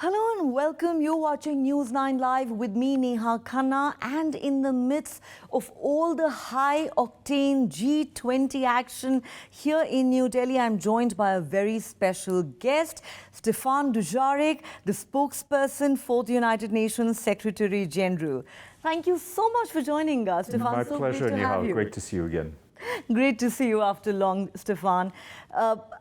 Hello and welcome. You're watching News9 Live with me, Neha Khanna. And in the midst of all the high-octane G20 action here in New Delhi, I'm joined by a very special guest, Stephane Dujarric, the spokesperson for the United Nations Secretary General. Thank you so much for joining us, Stephane. My so pleasure, great to Neha. have you. Great to see you again. Great to see you after long, Stephane.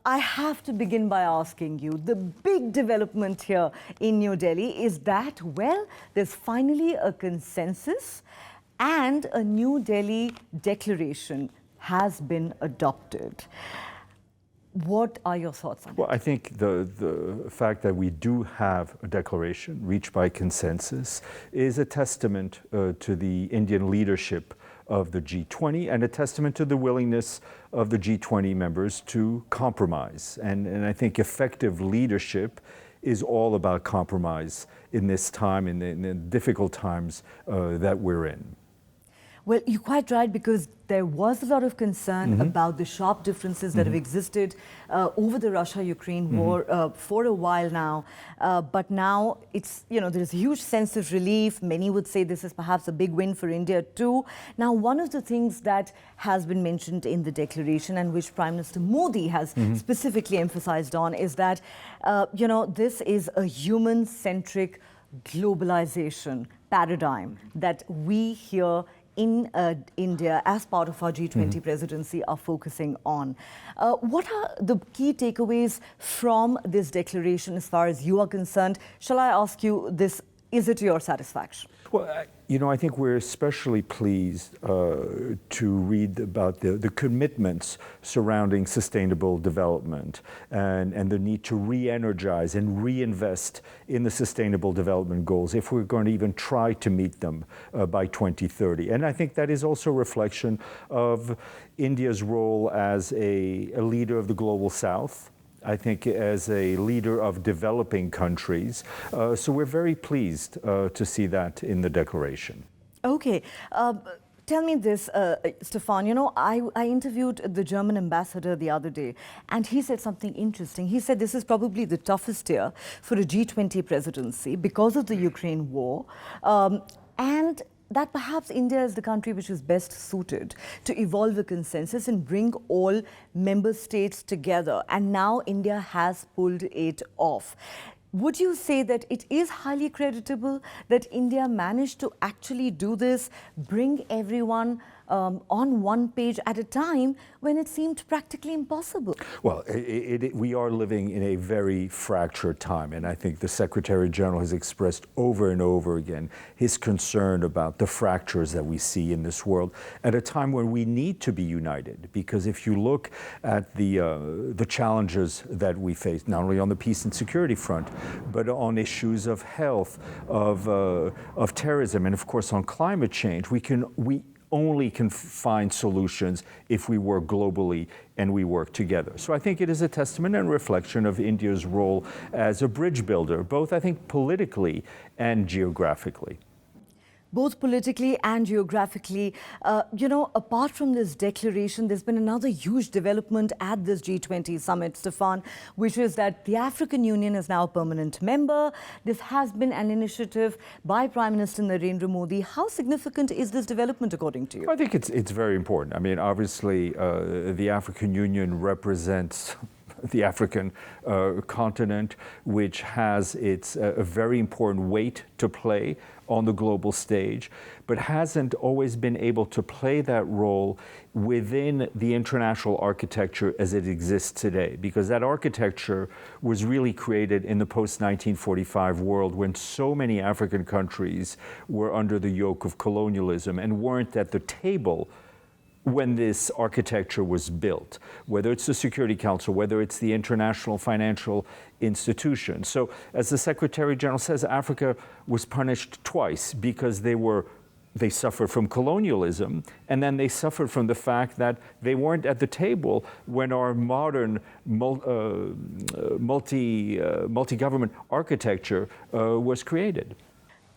I have to begin by asking you, the big development here in New Delhi is that, well, there's finally a consensus and a New Delhi declaration has been adopted. What are your thoughts on it? Well, I think the fact that we do have a declaration reached by consensus is a testament to the Indian leadership of the G20 and a testament to the willingness of the G20 members to compromise. And I think effective leadership is all about compromise in this time, in the difficult times that we're in. Well, you're quite right, because there was a lot of concern about the sharp differences that have existed over the Russia-Ukraine war for a while now. But now it's, there's a huge sense of relief. Many would say this is perhaps a big win for India too. Now, one of the things that has been mentioned in the declaration and which Prime Minister Modi has specifically emphasized on is that, this is a human-centric globalization paradigm that we here in India, as part of our G20 presidency, are focusing on. What are the key takeaways from this declaration as far as you are concerned? Shall I ask you this, is it to your satisfaction? Well, I think we're especially pleased to read about the commitments surrounding sustainable development and the need to re-energize and reinvest in the sustainable development goals if we're going to even try to meet them by 2030. And I think that is also a reflection of India's role as a leader of the global South. I think as a leader of developing countries. So we're very pleased to see that in the declaration. Okay. Tell me this, Stephane, I interviewed the German ambassador the other day, and he said something interesting. He said this is probably the toughest year for a G20 presidency because of the Ukraine war. And that perhaps India is the country which is best suited to evolve a consensus and bring all member states together. And now India has pulled it off. Would you say that it is highly creditable that India managed to actually do this, bring everyone on one page at a time when it seemed practically impossible? Well, we are living in a very fractured time, and I think the Secretary General has expressed over and over again his concern about the fractures that we see in this world at a time when we need to be united. Because if you look at the challenges that we face, not only on the peace and security front, but on issues of health, of terrorism, and of course on climate change, we only can find solutions if we work globally and we work together. So I think it is a testament and reflection of India's role as a bridge builder, both I think politically and geographically. Both politically and geographically. Apart from this declaration, there's been another huge development at this G20 summit, Stephane, which is that the African Union is now a permanent member. This has been an initiative by Prime Minister Narendra Modi. How significant is this development, according to you? I think it's very important. I mean, obviously, the African Union represents the African continent, which has its a very important weight to play on the global stage, but hasn't always been able to play that role within the international architecture as it exists today, because that architecture was really created in the post-1945 world when so many African countries were under the yoke of colonialism and weren't at the table when this architecture was built, whether it's the Security Council, whether it's the international financial institution. So as the Secretary General says, Africa was punished twice because they suffered from colonialism, and then they suffered from the fact that they weren't at the table when our modern multi-government architecture was created.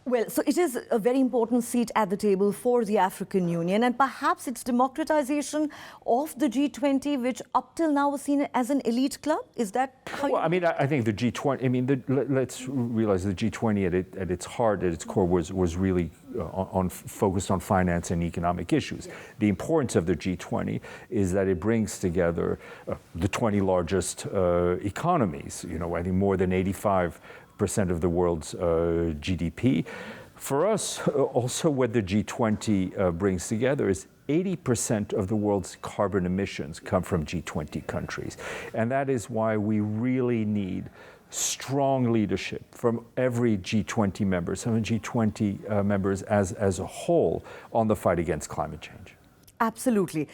Well, so it is a very important seat at the table for the African Union, and perhaps it's democratization of the G20, which up till now was seen as an elite club. Is that how Well, you... I mean, I think the G20, I mean, let's realize the G20 at its heart, at its core, was really focused on finance and economic issues. Yes. The importance of the G20 is that it brings together the 20 largest economies, I think more than 85% of the world's GDP. For us, also what the G20 brings together is 80% of the world's carbon emissions come from G20 countries. And that is why we really need strong leadership from every G20 member, some of the G20 members as a whole on the fight against climate change. Absolutely.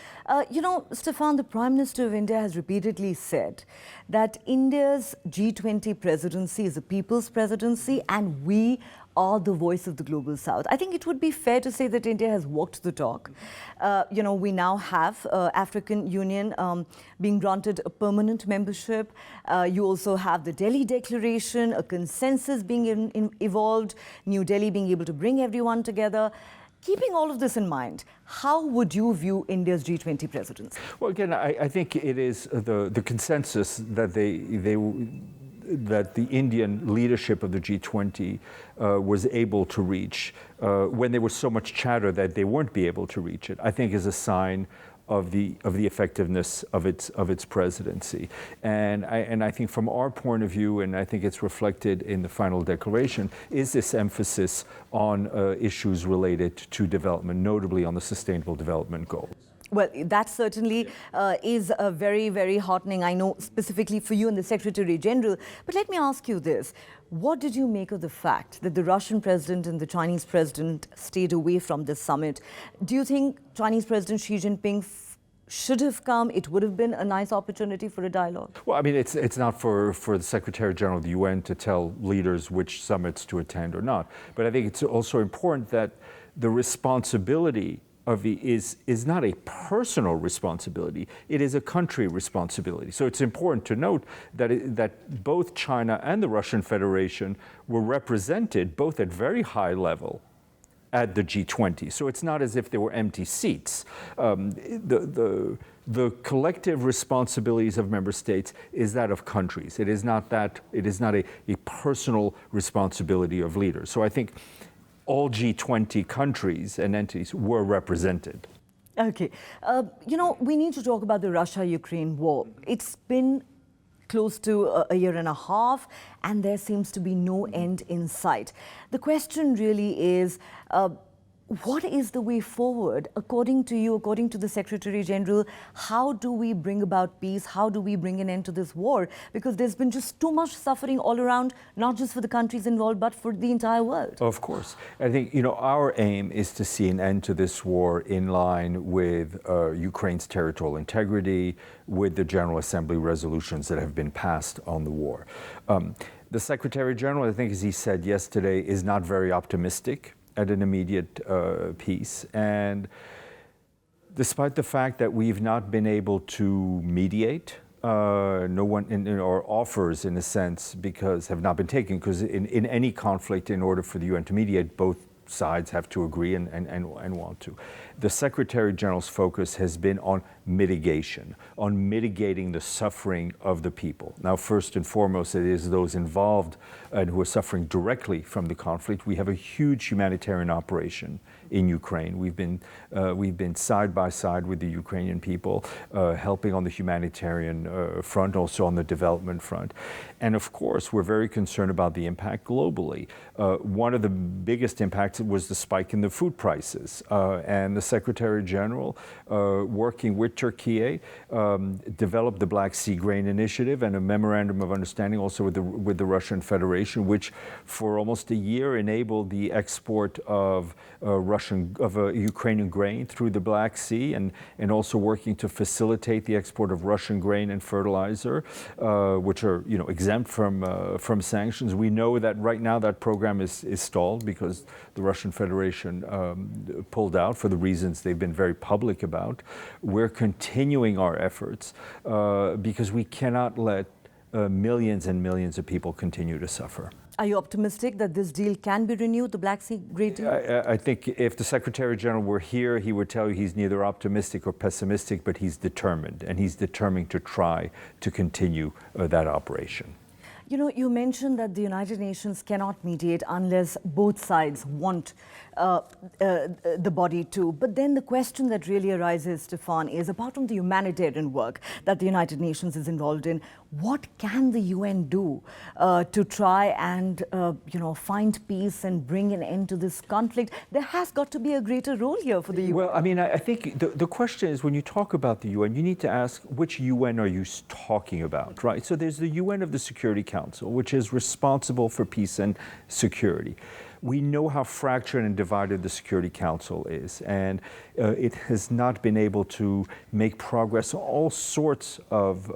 Stephane, the Prime Minister of India has repeatedly said that India's G20 presidency is a people's presidency and we are the voice of the global south. I think it would be fair to say that India has walked the talk. We now have African Union being granted a permanent membership. You also have the Delhi Declaration, a consensus being evolved, New Delhi being able to bring everyone together. Keeping all of this in mind, how would you view India's G20 presidency? Well, again, I think it is the consensus that that the Indian leadership of the G20 was able to reach when there was so much chatter that they weren't be able to reach it, I think is a sign of the effectiveness of its presidency. And I think from our point of view, and I think it's reflected in the final declaration, is this emphasis on issues related to development, notably on the Sustainable Development Goals. Well, that certainly is very, very heartening, I know, specifically for you and the Secretary General. But let me ask you this. What did you make of the fact that the Russian president and the Chinese president stayed away from this summit? Do you think Chinese President Xi Jinping should have come? It would have been a nice opportunity for a dialogue. Well, I mean, it's not for the Secretary General of the UN to tell leaders which summits to attend or not. But I think it's also important that the responsibility is not a personal responsibility, it is a country responsibility. So it's important to note that both China and the Russian Federation were represented both at very high level at the G20. So it's not as if there were empty seats. The collective responsibilities of member states is that of countries. It is not a personal responsibility of leaders. So I think all G20 countries and entities were represented. Okay. We need to talk about the Russia-Ukraine war. It's been close to a year and a half, and there seems to be no end in sight. The question really is, what is the way forward? According to you, according to the Secretary General, how do we bring about peace? How do we bring an end to this war? Because there's been just too much suffering all around, not just for the countries involved, but for the entire world. Of course. I think, our aim is to see an end to this war in line with Ukraine's territorial integrity, with the General Assembly resolutions that have been passed on the war. The Secretary General, I think, as he said yesterday, is not very optimistic at an immediate peace. And despite the fact that we've not been able to mediate, no one, or offers in a sense, because have not been taken, because in any conflict, in order for the UN to mediate, both sides have to agree and want to. The Secretary General's focus has been on mitigation, on mitigating the suffering of the people. Now, first and foremost, it is those involved and who are suffering directly from the conflict. We have a huge humanitarian operation in Ukraine. We've been side by side with the Ukrainian people, helping on the humanitarian front, also on the development front. And of course, we're very concerned about the impact globally. One of the biggest impacts was the spike in the food prices. And the Secretary General, working with Turkey, developed the Black Sea Grain Initiative and a memorandum of understanding also with the Russian Federation, which for almost a year enabled the export of Ukrainian grain through the Black Sea, and also working to facilitate the export of Russian grain and fertilizer, which are exempt from sanctions. We know that right now that program is stalled because the Russian Federation pulled out for the reasons they've been very public about. We're continuing our efforts because we cannot let millions and millions of people continue to suffer. Are you optimistic that this deal can be renewed, the Black Sea Great Deal? I think if the Secretary General were here, he would tell you he's neither optimistic or pessimistic, but he's determined, and he's determined to try to continue that operation. You know, you mentioned that the United Nations cannot mediate unless both sides want the body to. But then the question that really arises, Stephane, is apart from the humanitarian work that the United Nations is involved in, what can the UN do to try and, find peace and bring an end to this conflict? There has got to be a greater role here for the UN. Well, I mean, I think the question is, when you talk about the UN, you need to ask which UN are you talking about, right? So there's the UN of the Security Council, which is responsible for peace and security. We know how fractured and divided the Security Council is, and it has not been able to make progress on all sorts of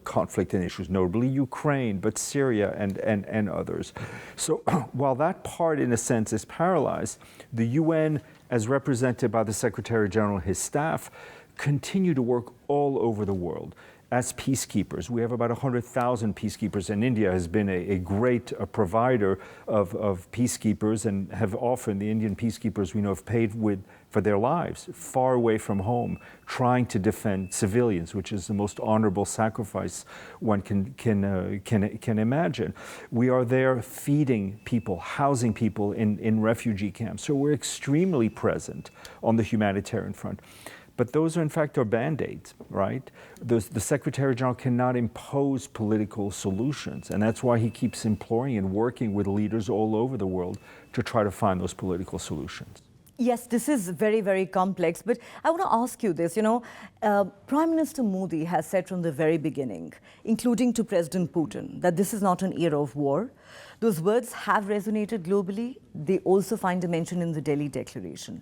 conflict and issues, notably Ukraine, but Syria and others. So while that part, in a sense, is paralyzed, the UN, as represented by the Secretary General and his staff, continue to work all over the world as peacekeepers. We have about 100,000 peacekeepers, and India has been a great provider of peacekeepers, and have often, the Indian peacekeepers we know, have paid for their lives far away from home, trying to defend civilians, which is the most honorable sacrifice one can imagine. We are there feeding people, housing people in refugee camps. So we're extremely present on the humanitarian front. But those are, in fact, are Band-Aids, right? The Secretary General cannot impose political solutions, and that's why he keeps imploring and working with leaders all over the world to try to find those political solutions. Yes, this is very, very complex, but I want to ask you this. Prime Minister Modi has said from the very beginning, including to President Putin, that this is not an era of war. Those words have resonated globally. They also find a mention in the Delhi Declaration.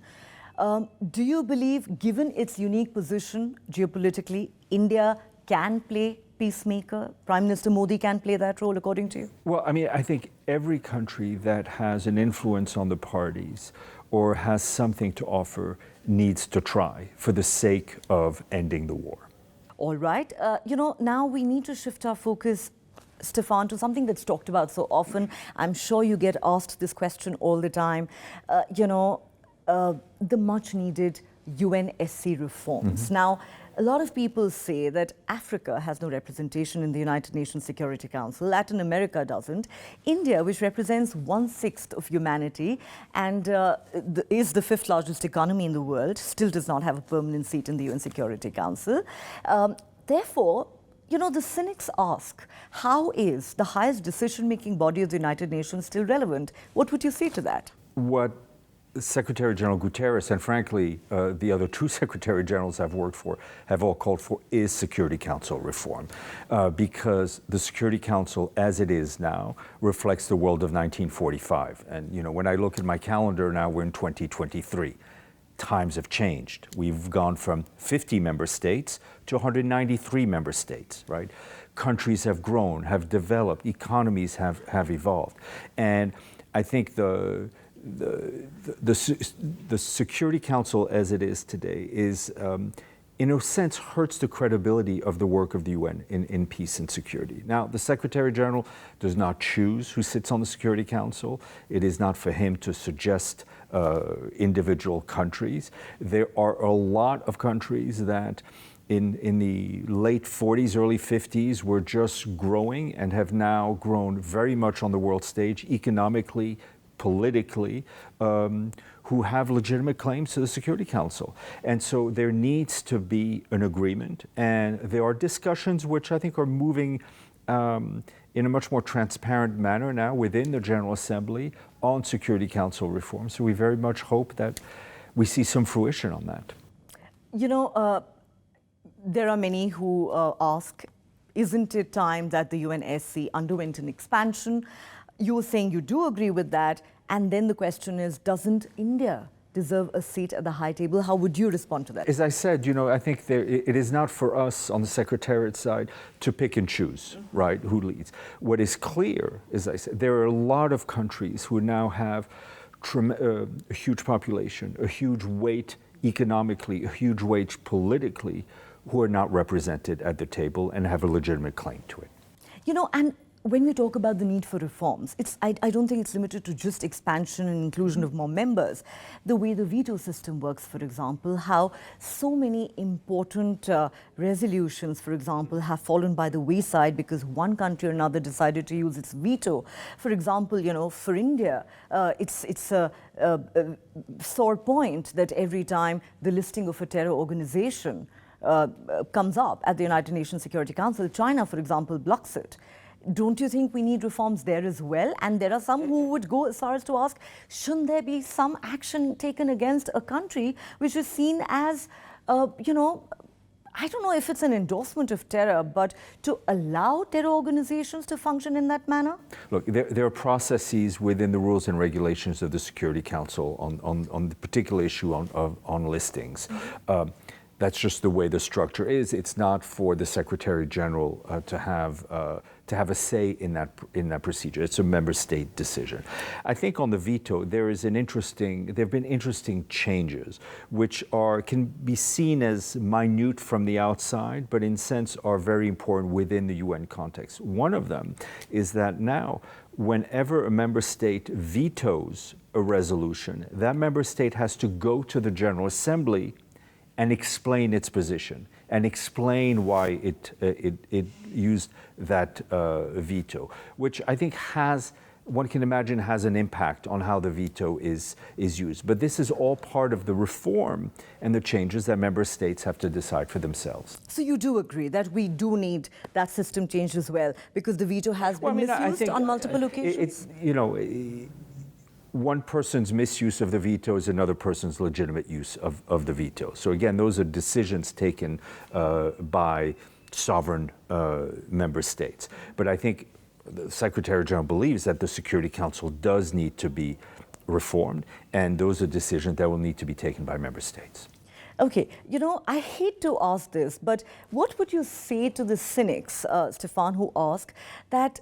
Do you believe, given its unique position geopolitically, India can play peacemaker? Prime Minister Modi can play that role, according to you? Well, I mean, I think every country that has an influence on the parties or has something to offer needs to try for the sake of ending the war. All right. Now we need to shift our focus, Stephane, to something that's talked about so often. I'm sure you get asked this question all the time. The much-needed UNSC reforms. Now, a lot of people say that Africa has no representation in the United Nations Security Council. Latin America doesn't. India, which represents 1/6 of humanity and is the 5th largest economy in the world, still does not have a permanent seat in the UN Security Council. Therefore, the cynics ask, how is the highest decision-making body of the United Nations still relevant? What would you say to that? What Secretary General Guterres and, frankly, the other two Secretary Generals I've worked for have all called for is Security Council reform, because the Security Council, as it is now, reflects the world of 1945. And when I look at my calendar now, we're in 2023. Times have changed. We've gone from 50 member states to 193 member states, right? Countries have grown, have developed, economies have evolved, and I think the Security Council as it is today is, in a sense, hurts the credibility of the work of the UN in peace and security. Now, the Secretary General does not choose who sits on the Security Council. It is not for him to suggest individual countries. There are a lot of countries that in the late 40s, early 50s were just growing and have now grown very much on the world stage economically, politically, who have legitimate claims to the Security Council. And so there needs to be an agreement, and there are discussions which I think are moving in a much more transparent manner now within the General Assembly on Security Council reform. So we very much hope that we see some fruition on that. There are many who ask, isn't it time that the UNSC underwent an expansion? You're saying you do agree with that, and then the question is, doesn't India deserve a seat at the high table? How would you respond to that? As I said, I think it is not for us on the Secretariat side to pick and choose, right, who leads. What is clear, as I said, there are a lot of countries who now have a huge population, a huge weight economically, a huge weight politically, who are not represented at the table and have a legitimate claim to it. And when we talk about the need for reforms, I don't think it's limited to just expansion and inclusion of more members. The way the veto system works, for example, how so many important resolutions, for example, have fallen by the wayside because one country or another decided to use its veto. For example, for India, it's a sore point that every time the listing of a terror organization comes up at the United Nations Security Council, China, for example, blocks it. Don't you think we need reforms there as well? And there are some who would go as far as to ask, shouldn't there be some action taken against a country which is seen as, I don't know if it's an endorsement of terror, but to allow terror organizations to function in that manner? Look, there are processes within the rules and regulations of the Security Council on the particular issue on listings. That's just the way the structure is. It's not for the Secretary General to have a say in that procedure. It's a member state decision. I think on the veto, there have been interesting changes, which can be seen as minute from the outside, but in a sense are very important within the UN context. One of them is that now, whenever a member state vetoes a resolution, that member state has to go to the General Assembly and explain its position and explain why it used that veto, which I think one can imagine has an impact on how the veto is used. But this is all part of the reform and the changes that member states have to decide for themselves. So you do agree that we do need that system changed as well, because the veto has been misused on multiple occasions? One person's misuse of the veto is another person's legitimate use of the veto. So again, those are decisions taken by sovereign member states. But I think the Secretary General believes that the Security Council does need to be reformed, and those are decisions that will need to be taken by member states. Okay, I hate to ask this, but what would you say to the cynics, Stephane, who ask that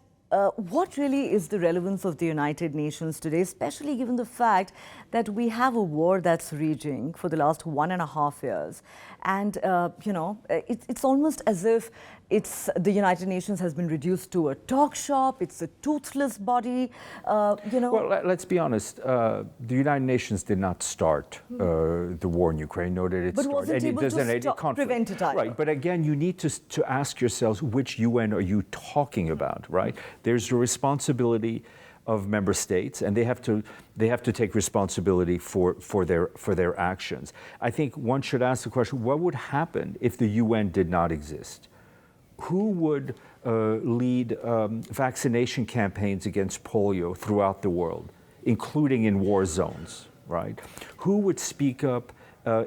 what really is the relevance of the United Nations today, especially given the fact that we have a war that's raging for the last 1.5 years? And, it's almost as if the United Nations has been reduced to a talk shop. It's a toothless body, Well, let's be honest. The United Nations did not start the war in Ukraine, nor did it but start wasn't able to prevent it either. Right, but again, you need to ask yourselves, which UN are you talking about, right? There's the responsibility of member states, and they have to take responsibility for their actions. I think one should ask the question: what would happen if the UN did not exist? Who would lead vaccination campaigns against polio throughout the world, including in war zones, right? Who would speak up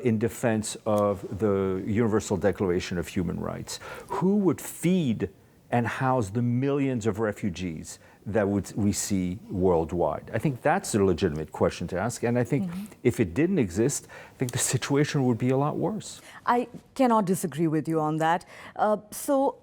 in defense of the Universal Declaration of Human Rights? Who would feed and house the millions of refugees that we see worldwide? I think that's a legitimate question to ask. And I think if it didn't exist, I think the situation would be a lot worse. I cannot disagree with you on that. So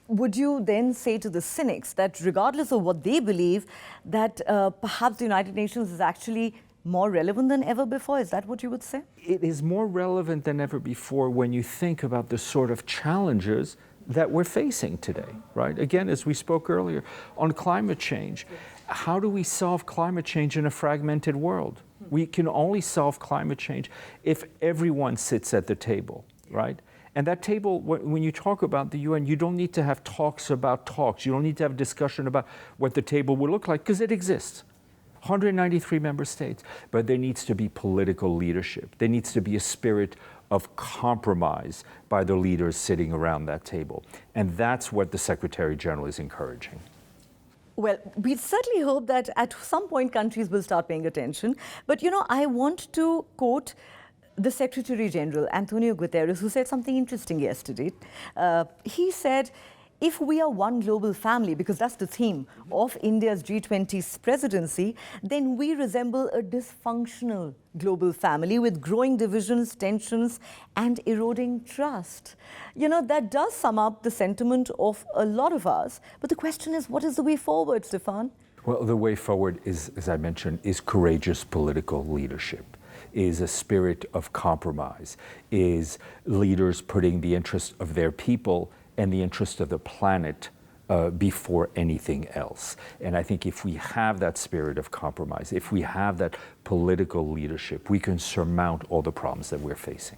would you then say to the cynics that regardless of what they believe, that perhaps the United Nations is actually more relevant than ever before? Is that what you would say? It is more relevant than ever before when you think about the sort of challenges that we're facing today, right? Again, as we spoke earlier, on climate change, how do we solve climate change in a fragmented world? We can only solve climate change if everyone sits at the table, right? And that table, when you talk about the UN, you don't need to have talks about talks. You don't need to have discussion about what the table will look like, because it exists. 193 member states. But there needs to be political leadership. There needs to be a spirit of compromise by the leaders sitting around that table. And that's what the Secretary General is encouraging. Well, we certainly hope that at some point countries will start paying attention. But, I want to quote the Secretary General, Antonio Guterres, who said something interesting yesterday. He said, if we are one global family, because that's the theme of India's G20's presidency, then we resemble a dysfunctional global family with growing divisions, tensions, and eroding trust. That does sum up the sentiment of a lot of us. But the question is, what is the way forward, Stephane? Well, the way forward is, as I mentioned, is courageous political leadership, is a spirit of compromise, is leaders putting the interest of their people and the interest of the planet before anything else. And I think if we have that spirit of compromise, if we have that political leadership, we can surmount all the problems that we're facing.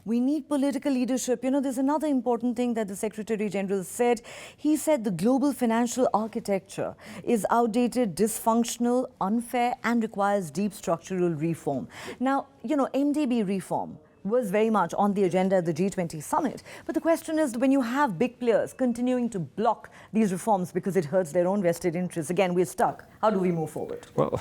We need political leadership. You know, there's another important thing that the Secretary General said. He said the global financial architecture is outdated, dysfunctional, unfair, and requires deep structural reform. Now, you know, MDB reform was very much on the agenda at the G20 summit. But the question is, when you have big players continuing to block these reforms because it hurts their own vested interests, again, we're stuck. How do we move forward? Well,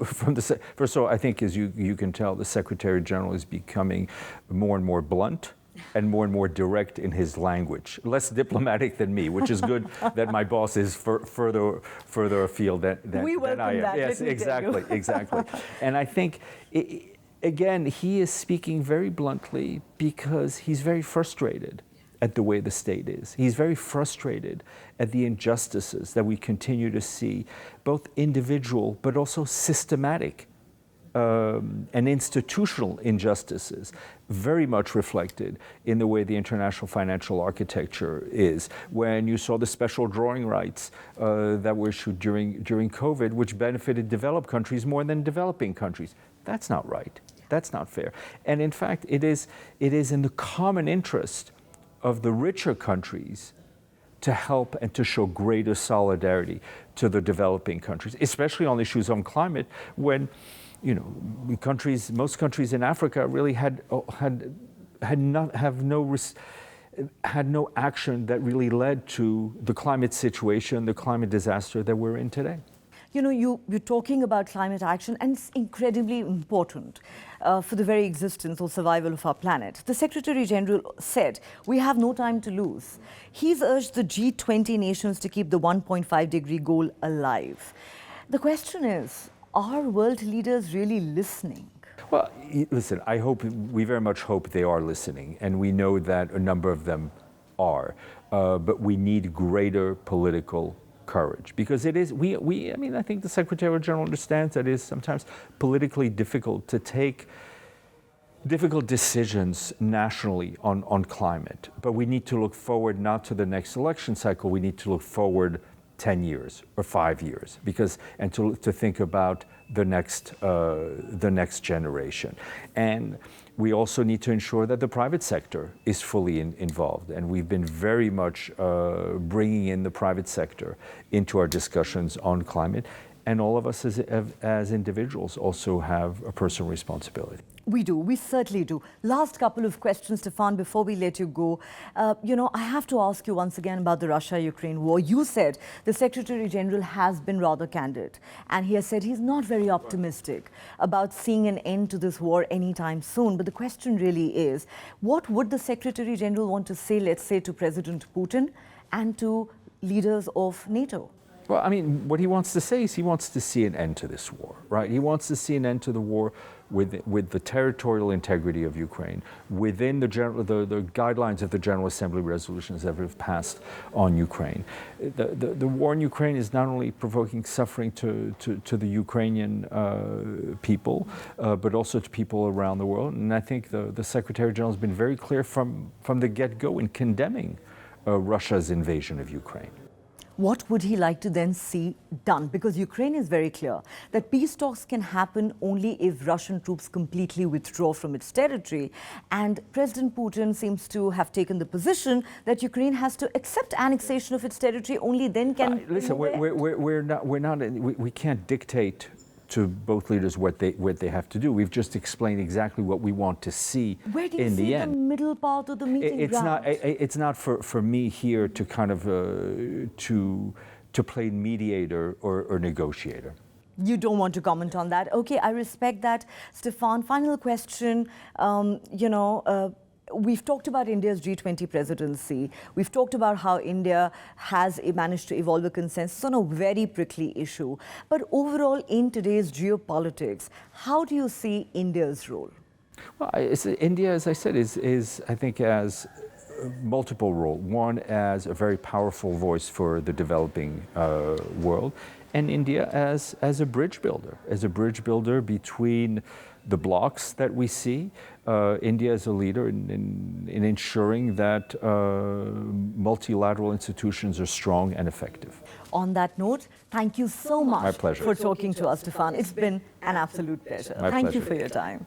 first of all, I think as you can tell, the Secretary General is becoming more and more blunt and more direct in his language, less diplomatic than me, which is good that my boss is further afield than we welcome I am. That, yes, exactly. And I think, again, he is speaking very bluntly because he's very frustrated at the way the state is. He's very frustrated at the injustices that we continue to see, both individual but also systematic and institutional injustices, very much reflected in the way the international financial architecture is. When you saw the special drawing rights that were issued during COVID, which benefited developed countries more than developing countries, that's not right. That's not fair. And in fact, it is in the common interest of the richer countries to help and to show greater solidarity to the developing countries, especially on issues on climate, when, you know, most countries in Africa really had no action that really led to the climate situation, the climate disaster that we're in today. You know, you're talking about climate action, and it's incredibly important for the very existence or survival of our planet. The Secretary General said, we have no time to lose. He's urged the G20 nations to keep the 1.5-degree goal alive. The question is, are world leaders really listening? Well, listen, we very much hope they are listening, and we know that a number of them are, but we need greater political courage, because it is, I mean, I think the Secretary General understands that it is sometimes politically difficult to take difficult decisions nationally on climate. But we need to look forward not to the next election cycle, we need to look forward 10 years or 5 years, and to think about the next generation. And we also need to ensure that the private sector is fully involved. And we've been very much bringing in the private sector into our discussions on climate. And all of us as individuals also have a personal responsibility. We do. We certainly do. Last couple of questions, Stephane, before we let you go. You know, I have to ask you once again about the Russia-Ukraine war. You said the Secretary General has been rather candid, and he has said he's not very optimistic about seeing an end to this war anytime soon. But the question really is, what would the Secretary General want to say, let's say, to President Putin and to leaders of NATO? Well, I mean, what he wants to say is he wants to see an end to this war, right? He wants to see an end to the war with the territorial integrity of Ukraine, within the guidelines of the General Assembly resolutions that have passed on Ukraine. The war in Ukraine is not only provoking suffering to the Ukrainian people, but also to people around the world. And I think the Secretary General has been very clear from the get-go in condemning Russia's invasion of Ukraine. What would he like to then see done? Because Ukraine is very clear that peace talks can happen only if Russian troops completely withdraw from its territory. And President Putin seems to have taken the position that Ukraine has to accept annexation of its territory, only then can... Listen, we can't dictate to both leaders what they have to do. We've just explained exactly what we want to see in the end. Where do you see the middle part of the meeting ground? It's not for me here to kind of to play mediator or negotiator. You don't want to comment on that. Okay, I respect that. Stephane, final question. We've talked about India's G20 presidency. We've talked about how India has managed to evolve a consensus on a very prickly issue. But overall, in today's geopolitics, how do you see India's role? Well, India, as I said, is I think as multiple role. One, as a very powerful voice for the developing world, and India as a bridge builder between the blocks that we see, India is a leader in ensuring that multilateral institutions are strong and effective. On that note, thank you so much My pleasure. for talking to us, Stephane. It's been an absolute pleasure. My Thank pleasure. you for your time.